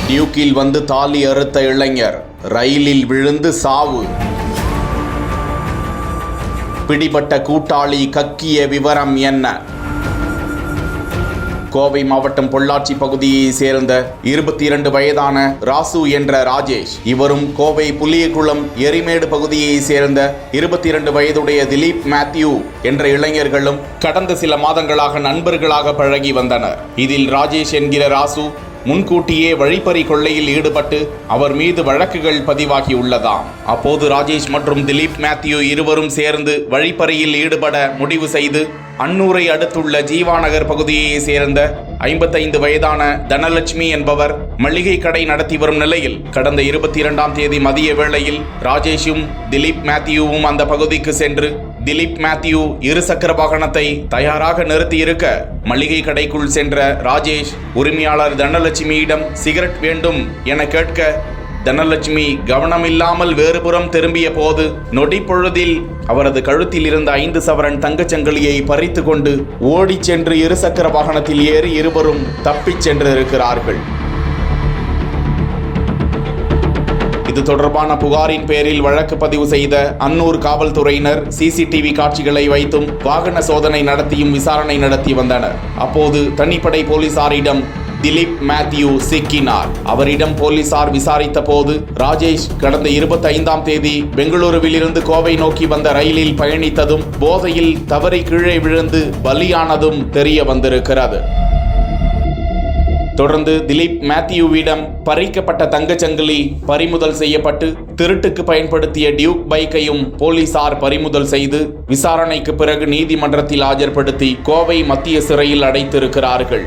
டியூக்கில் வந்து தாலி அறுத்த இளைஞர் ரயிலில் விழுந்து சாவு. பிடிபட்ட கூட்டாளி கக்கிய விவரம் என்ன? கோவை மாவட்டம் பொள்ளாச்சி பகுதியை சேர்ந்த 22 வயதான ராசு என்ற ராஜேஷ், இவரும் கோவை புலியகுளம் எரிமேடு பகுதியை சேர்ந்த 22 வயதுடைய திலீப் மேத்யூ என்ற இளைஞர்களும் கடந்த சில மாதங்களாக நண்பர்களாக பழகி வந்தனர். இதில் ராஜேஷ் என்கிற ராசு முன்கூட்டியே வழிப்பறி கொள்ளையில் ஈடுபட்டு அவர் மீது வழக்குகள் பதிவாகியுள்ளதாம். அப்போது ராஜேஷ் மற்றும் திலீப் மேத்யூ இருவரும் சேர்ந்து வழிப்பறியில் ஈடுபட முடிவு செய்து அன்னூரை அடுத்துள்ள ஜீவாநகர் பகுதியை சேர்ந்த 55 வயதான தனலட்சுமி என்பவர் மளிகை கடை நடத்தி வரும் நிலையில் கடந்த 22ஆம் தேதி மதிய வேளையில் ராஜேஷும் திலீப் மேத்யூவும் அந்த பகுதிக்கு சென்று திலீப் மேத்யூ இருசக்கர வாகனத்தை தயாராக நிறுத்தி இருக்க மளிகை கடைக்குள் சென்ற ராஜேஷ் உரிமையாளர் தனலட்சுமியிடம் சிகரெட் வேண்டும் என கேட்க தனலட்சுமி கவனமில்லாமல் வேறுபுறம் திரும்பிய போது நொடி பொழுதில் அவரது கழுத்தில் இருந்த 5 சவரன் தங்கச்சங்கிலியை பறித்து கொண்டு ஓடிச் சென்று இருசக்கர வாகனத்தில் ஏறி இருவரும் தப்பிச் சென்றிருக்கிறார்கள். இது தொடர்பான புகாரின் பேரில் வழக்கு பதிவு செய்த அன்னூர் காவல்துறையினர் சிசிடிவி காட்சிகளை வைத்தும் வாகன சோதனை நடத்தியும் விசாரணை நடத்தி வந்தனர். அப்போது தனிப்படை போலீசாரிடம் திலீப் மேத்யூ சிக்கினார். அவரிடம் போலீசார் விசாரித்த போது ராஜேஷ் கடந்த 25ஆம் தேதி பெங்களூருவில் இருந்து கோவை நோக்கி வந்த ரயிலில் பயணித்ததும் போதையில் தவறி கீழே விழுந்து பலியானதும் தெரிய வந்திருக்கிறது. தொடர்ந்து திலீப் மேத்யூவிடம் பறிக்கப்பட்ட தங்கச்சங்கிலி பறிமுதல் செய்யப்பட்டு திருட்டுக்கு பயன்படுத்திய டியூக் பைக்கையும் போலீசார் பறிமுதல் செய்து விசாரணைக்கு பிறகு நீதிமன்றத்தில் ஆஜர்படுத்தி கோவை மத்திய சிறையில் அடைத்திருக்கிறார்கள்.